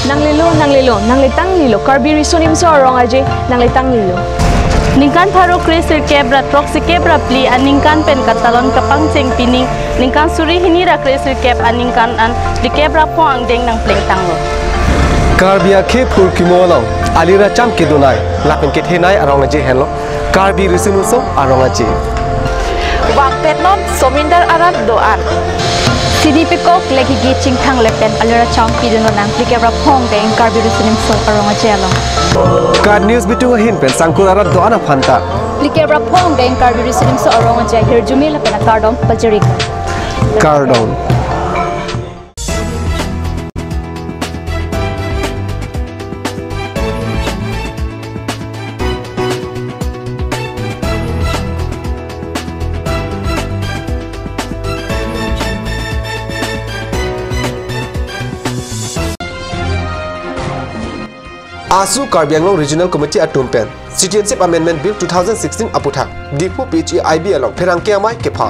nanglilo nanglitang lilo KARBI risonim so orong aje nanglitang lilo ningkan tharo krisir kebra troksi kebra pli aningkan pen katalon kapang ceng pining ningkan suri hinira krisir keb aningkan an di kebra po ang deng nang pleng tanglo KARBI ke pur kimolo alira cham ke donai lapen ke thenai arong aje hello KARBI risinu so arong aje wakpet non somindar arat doan CDP-kok lagi gicing thang lepen alira cham pidun nang pli kebra pong deng KARBI risonim so orong aje alo Card news bitu hin pen sangkul arat doana phanta Likebra pong deng KARBI risonim so orong aje hir jumila pen kardom pajarik Cardon Asu KARBI Anglong Regional Committee at Tumpen Citizenship Amendment Bill 2016 aputhak Dipu PHIB along Pherangke amai kepa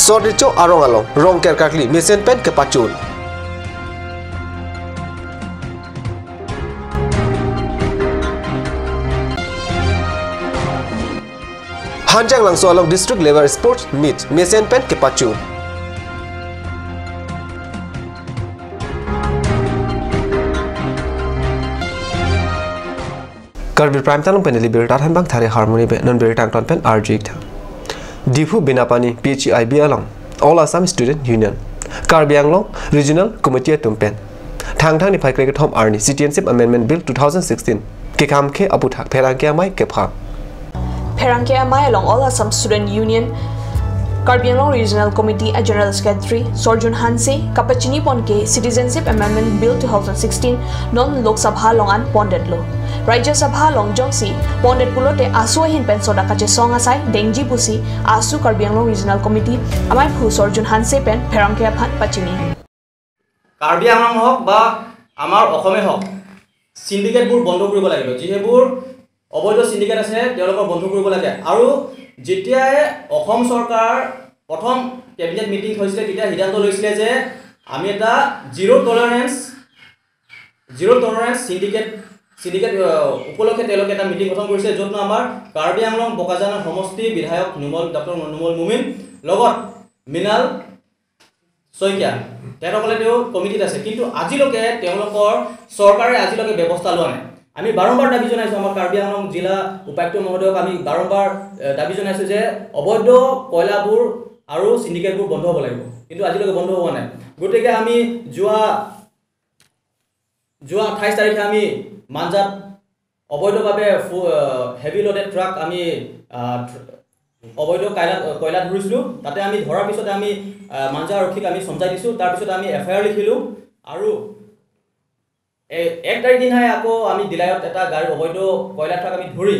Soricho arong along rong kerkakli mesen pen kepachun Hanjang langso along district level sports meet mesen pen kepachun KARBI prime talong pen libertar han bang thare harmony be non beritang ton pen arjik tha Dipu Binapani PHIB along All Assam Student Union KARBI Anglong Regional Committee Tumpen thang ni phai krek thom arni Citizenship Amendment Bill 2016 ke kam ke aputhak Pherangke amai ke pha Pherangke amai along All Assam Student Union KARBI Anglong Regional Committee a General Secretary Sorjun Hanse Kapachini Ponke Citizenship Amendment Bill 2016 non Lok Sabha longan pondet lo Rajya Sabha long jongsi pondet pulote asu hin pen soda kache song asai dengji pusi asu KARBI Anglong Regional Committee amai phu Sorjun Hanse pen Pherangke phat pachini KARBI Anglong hok ba amar অসমে হক syndicate বুৰ বন্ধ কৰিব লাগিব যিহেবোৰ অবৈধ syndicate আছে তেওঁলোকৰ বন্ধ কৰিব লাগে আৰু যেতিয়াই অসম চৰকাৰ প্ৰথম কেবিনেট মিটিং হৈছিল তেতিয়া সিদ্ধান্ত লৈছিল যে আমি এটা জিৰো টলাৰেন্স সিন্ডিকেট উপলক্ষে তেওঁলোকে এটা মিটিং গঠন কৰিছে য'ত আমাৰ KARBI Anglong বকাজানৰ সমষ্টি বিধায়ক ডক্টৰ নুমল মুমিন লগত মিনাল সৈকিয়া তেওঁলোকে কমিটিত আছে কিন্তু আজিলৈকে তেওঁলোকৰ চৰকাৰে আজিলৈকে ব্যৱস্থা লোৱা নাই আমি বাৰম্বাৰ দাবী জনাইছো আমাৰ KARBI Anglong জিলা উপায়ুক্ত মহোদয়ক আমি বাৰম্বাৰ দাবী জনাইছো যে অবৈধ কয়লাবোৰ আৰু সিন্ডিকেটবোৰ বন্ধ হ'ব লাগিব কিন্তু আজিলৈকে বন্ধ হোৱা নাই গতিকে আমি যোৱা 28 তাৰিখে আমি মানজাত অবৈধভাৱে হেভি লোডেড ট্ৰাক আমি অবৈধ কয়লা ধৰিছিলো তাতে আমি ধৰাৰ পিছতে আমি মানজা আৰক্ষীক আমি সমজাই দিছো তাৰ পিছত আমি এফআইআৰ লিখিলো আৰু 1 তাৰিখ দিনাই আকৌ আমি দিলাইত এটা গাড়ী অবৈধ কয়লা ট্ৰাক আমি ধৰি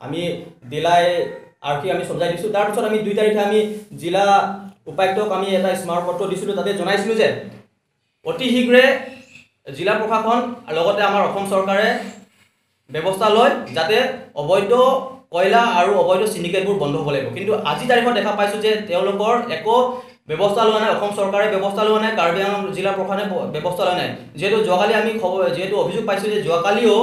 আমি দিলাই আৰক্ষী আমি সমজাই দিছো তাৰ পিছত আমি 2 তাৰিখে আমি জিলা উপায়ুক্তক আমি এটা স্মাৰক পত্ৰ দিছিলো তাতে জনাইছিলো যে অতি শীঘ্ৰে জিলা প্ৰশাসন লগতে আমাৰ অসম চৰকাৰে ব্যৱস্থা লয় যাতে অবৈধ কয়লা আৰু অবৈধ সিন্ডিকেটবোৰ বন্ধ হ'ব লাগিব কিন্তু আজি তাৰিখত দেখা পাইছো যে তেওঁলোকৰ একো ব্যৱস্থা লোৱা নাই অসম চৰকাৰে ব্যৱস্থা লোৱা নাই KARBI Anglong জিলা প্ৰশাসনে ব্যৱস্থা লোৱা নাই যেহেতু যোৱাকালি আমি যেহেতু অভিযোগ পাইছো যে যোৱাকালিও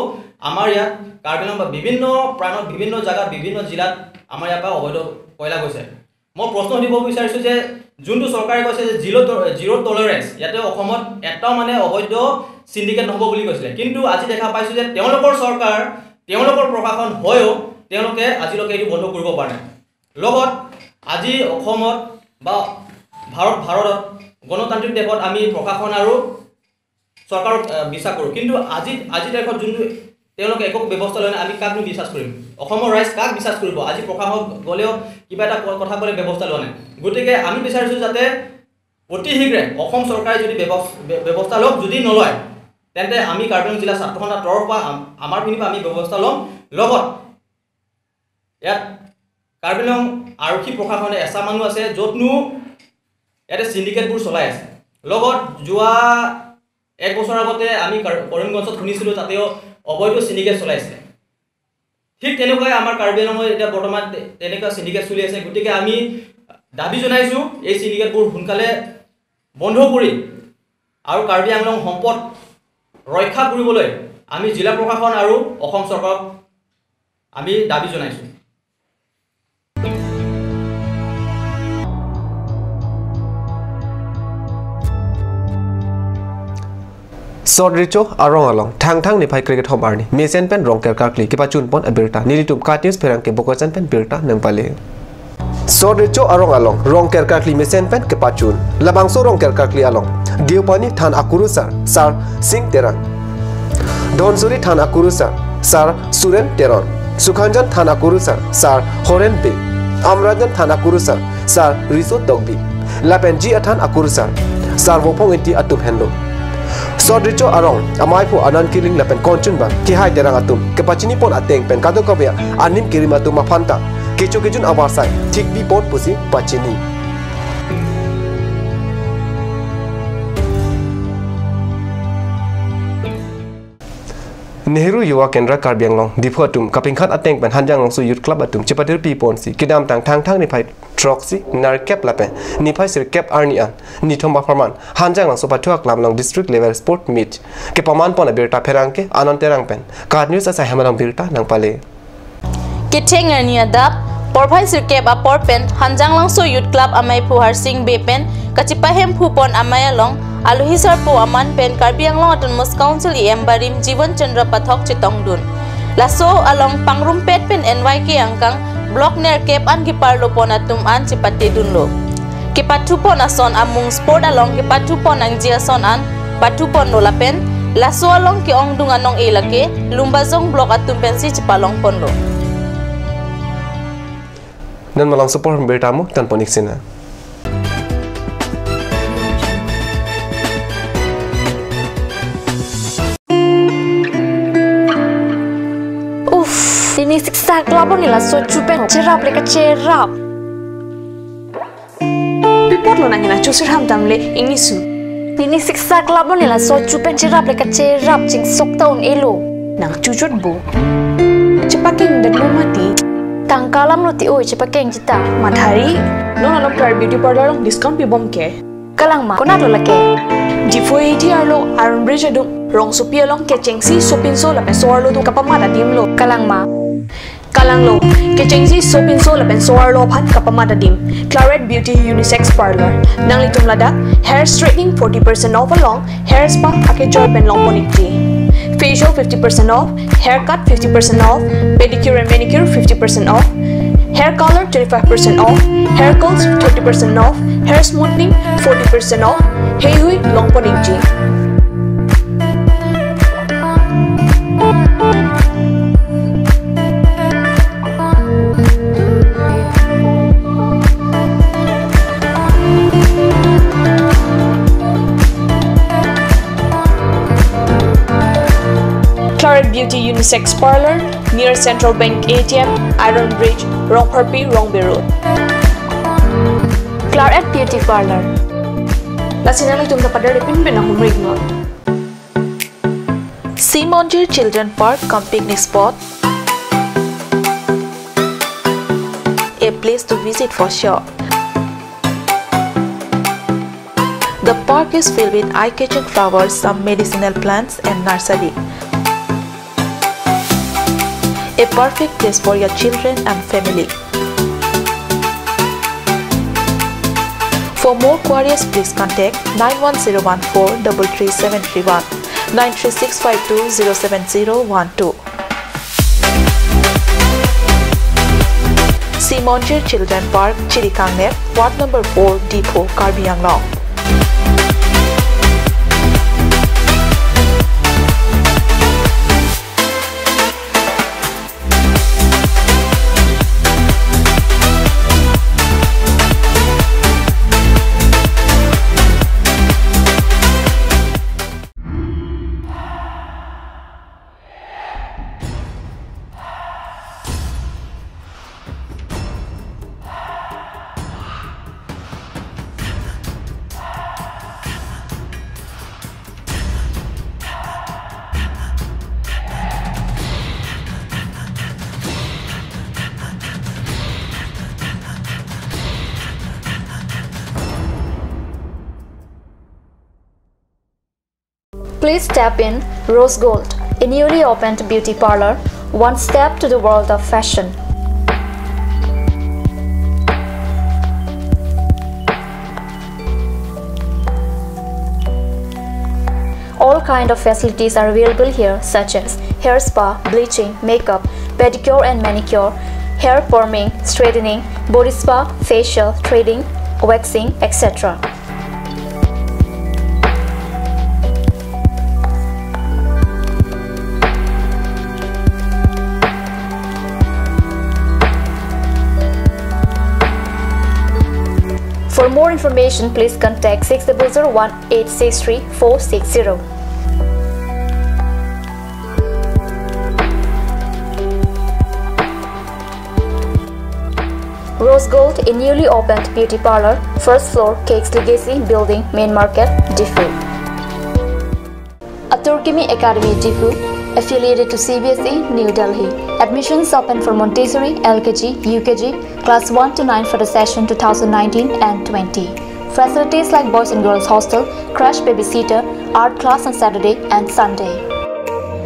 আমাৰ ইয়াত KARBI Anglong বিভিন্ন প্ৰাণত বিভিন্ন জায়গাত বিভিন্ন জিলাত আমাৰ ইয়াৰ পৰা অবৈধ কয়লা গৈছে মই প্ৰশ্ন দিব বিচাৰিছো যে যোনটো চৰকাৰে কৈছে যে জিৰো টলাৰেন্স ইয়াতে অসমত এটাও মানে অবৈধ সিন্ডিকেট নহব বুলি কৈছিলে কিন্তু আজি দেখা পাইছো যে তেওঁলোকৰ চৰকাৰ তেওঁলোকৰ প্ৰশাসন হয়ও তেওঁলোকে আজিলৈকে এটো বন্ধ কৰিব পৰা নাই লগত আজি অসমত বা ভাৰতত গণতান্ত্ৰিক দেশত আমি প্ৰশাসন আৰু চৰকাৰক বিশ্বাস কৰো কিন্তু আজি তাৰিখত যোনটো তেওঁলোকে একো ব্যৱস্থা লয় আমি কাকনো বিশ্বাস কৰিম অসমৰ ৰাইজ কাক বিশ্বাস কৰিব আজি প্ৰশাসন গলেও কিবা এটা কথা কলে ব্যৱস্থা লোৱা নাই গতিকে আমি বিচাৰিছো যাতে অতি শীঘ্ৰে অসম চৰকাৰে যদি ব্যৱস্থা লওক যদি নলয় তেন্তে আমি KARBI Anglong জিলা ছাত্ৰ সন্থাৰ তৰফৰ পৰা আমাৰ পিনিপা আমি ব্যৱস্থা লম লগত ইয়াত KARBI Anglong আৰক্ষী প্ৰশাসনে এসা মানুহ আছে যতনো ইয়াতে সিন্ডিকেটবোৰ চলাই আছে লগত যোৱা এক বছৰ আগতে আমি কৰিমগঞ্জত শুনিছিলো তাতেও অবৈধ সিন্ডিকেট চলাইছে ঠিক তেনেকৈ আমাৰ KARBI Anglong এটা বৰ্তমান তেনেকুৱা সিন্ডিকেট চলি আছে গতিকে আমি দাবী জনাইছোঁ এই চিণ্ডিকেটবোৰ সোনকালে বন্ধ কৰি আৰু কাৰ্বি আংলং সম্পদ ৰক্ষা কৰিবলৈ আমি জিলা প্ৰশাসন আৰু অসম চৰকাৰক আমি দাবী জনাইছোঁ। Sodricho arong along thang ni phai cricket hobarni mesen pen rong ker karkli ke pachun pon abirta nilitum katnews perang ke bokosan pen birta nangpale Sodricho arong along rong ker karkli mesen pen ke pachun labangso rong ker karkli along diopani than akurusar sar sing terang Donsuri than akurusar sar suren teron Sukhanjan than akurusar sar horen be Amrajan than akurusar sar riso dogbi lapenji athan akurusar sar wopong enti atum hendo Sodricho arong amai pu anan kiling lapen konchun bang ki hai terang atum ke pachini pon ateng pen kado kabya anim kirim atum mafanta kechun awasai thik bi pon pusi pachini Nehru Yuwa Kendra Karbi Anglong Dipu atum kapingkhat ateng pen hanjang long su youth club atum chepatir pi pon si kidam thang ni phai troxy nar cap lapen ni phai sir cap arnian ni thoma farman hanjang long so pathua club long district level sport meet ke paman pon abirta pherang ke anan terang pen card news asa hamalang birta nang pale ke thengani adap porphai sir cap a por pen hanjang long so youth club amai phu har sing be pen kachipa hem phu pon amai long Aluhisar po aman pen Karbi Anglong Autonomous Council EM Barim Jivan Chandra Pathok Chitongdun. Laso along Pangrumpet pen NYK angkang blok ner kep an giparlo pon atum an chipate dunlo. Kipatu pon ason amung sport along kipatu pon ang jiason an patu pon lola pen laso along ki ong dung anong elake lumbazong blok atum pen si chipalong pon lo. Nan malang support bertamu tan ponik sina. Ini siksa kelabon nila so cupen cerap leka cerap. Report lo nangina chusir ham tamle ingisu. Ini siksa kelabon nila so cupen cerap leka cerap cing sok taun elo. Nang cucut bu. Cepaking dan lo mati. Tangkalam lo ti oi cepakeng cita. Madhari, lo nalok car beauty parlor long discount pi bom ke. Kalang ma, kona lo lake. Jifu ATR lo Iron Bridge adung rong supia long ke cengsi sopin so lapen soar lo tu kapamada dim lo. Kalang ma. Kalang lo, kecengsi sopin so lapen soar lo phan kapamada dim. Claret Beauty Unisex Parlor. Nang litum lada, hair straightening 40% off along, hair spa ake joy pen long ponikti. Facial 50% off, haircut 50% off, pedicure and manicure 50% off, hair color 25% off, hair curls 30% off, hair smoothing 40% off, hey hui long ponikti. Claret Beauty Unisex Parlor near Central Bank ATM, Iron Bridge, Rongparpi, Rongbe Road. Claret Beauty Parlor. Lasinang itum pada repin ben ahum rignol. Simonjir Children Park cum picnic spot. A place to visit for sure. The park is filled with eye-catching flowers, some medicinal plants and nursery. A perfect place for your children and family. For more queries, please contact 91014 33731 93652 07012. Simonjir Children Park, Chirikangnet, Ward number 4, Depot, Karbi Anglong. Please step in Rose Gold, a newly opened beauty parlor, one step to the world of fashion. All kinds of facilities are available here, such as hair spa, bleaching, makeup, pedicure and manicure, hair perming, straightening, body spa, facial, threading, waxing, etc. For more information, please contact 6001-863-460. Rose Gold, a newly opened beauty parlor, first floor, Cakes Legacy Building, Main Market, Diffu. Aturkimi Academy, Diffu, affiliated to CBSE, New Delhi. Admissions open for Montessori, LKG, UKG, Class 1 to 9 for the session 2019 and 20. Facilities like Boys and Girls Hostel, Crash Babysitter, Art class on Saturday and Sunday.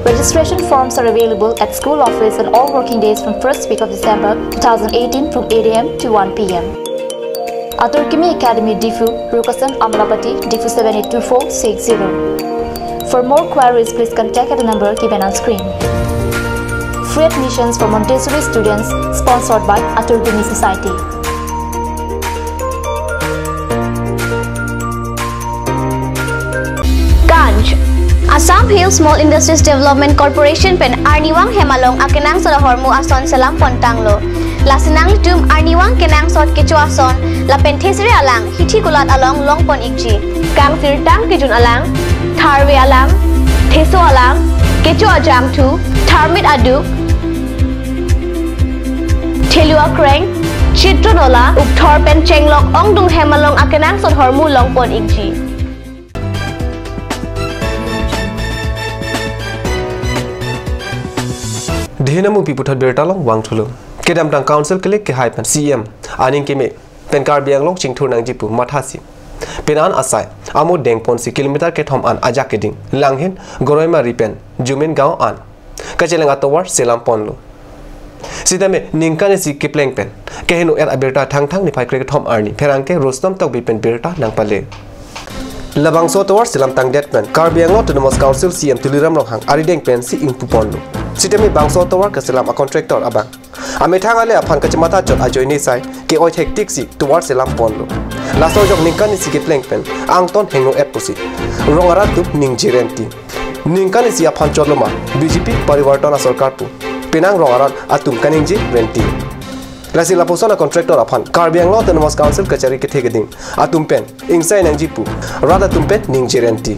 Registration forms are available at school office on all working days from 1st week of December 2018 from 8 AM to 1 PM. Aturkimi Academy, Diffu, Rukasan, Amravati, Diffu 782460. For more queries, please contact at the number given on screen. Free admissions for Montessori students, sponsored by Aturkimi Society. Ganj Assam Hill Small Industries Development Corporation pen Arniwang Hemalong akenang sa hormu ason salam pontanglo. Lasinang tum Arniwang kenang sot kecu ason la penthesri alang hithi kulat along longpon ikji. Kang sirtang kejun alang tharwe alang theso alang kecu ajam tu tharmit adu thelua kreng chitronola ukthor pen chenglok ongdung Hemalong akenang sot hormu longpon ikji. Dihinamu piputat bertalong wang thulu. Kedam tang council klik ke hai pan CM aning keme pen KARBI anglong chingthur nang jipu mathasi. Penan asai amo dengpon si kilometer ke thom an ajak keding langhin goroima ripen jumen gaon an kachelang atowar selam ponlo. Sidame ningkane si kipleng pen kehenu er aberta thang thang ni phai krek thom arni pherangke rostom tok bi pen berta nang pale. Labang so towar selam tang det pen KARBI anglong autonomous council CM tuliram rohang arideng pen si ingpu ponlo. Sitemi bangso towar ke selam a contractor abang. Ame thangale aphan kachmata chot ajoini sai ke oi hectic si towar selam ponlo. Laso jok ningkani si kipleng pen angton hengo epusi. Rongarat tu ning jirenti. Ningkani si aphan choloma BJP parivartana sarkar pu. Penang rongarat atum kaningji renti. Lasi laposona contractor aphan KARBI anglong autonomous council kachari ke thegeding atum pen ingsai nangji pu rada tumpen ning jirenti.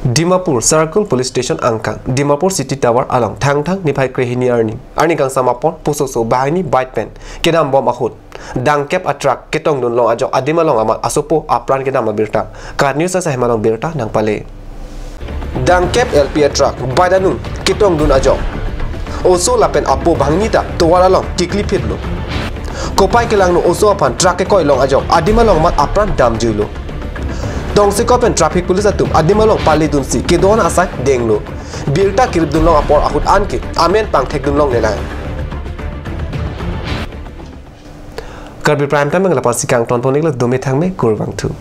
Dimapur Circle Police Station angkang Dimapur City Tower along thang thang niphai krehini arni kang samapon pusoso bahini bite pen kedam bom ahut dangkep atrak ketong dun long ajo adima long amat asopo apran kedam birta kar news sa hemalong birta nang pale dangkep LP atrak badanun ketong dun ajo oso lapen apo bhangnita towar along kikli phitlo kopai kelang no oso apan trak ke koi long ajo adima long amat apran dam juilo Dong si kopen traffic police atum adimalong pali dunsi kedon asai denglo birta kirib dunlong apor ahut anke amen pang thek dunlong nelai KARBI prime time ngla pasikang ton tonik la domi thangme kurwang thu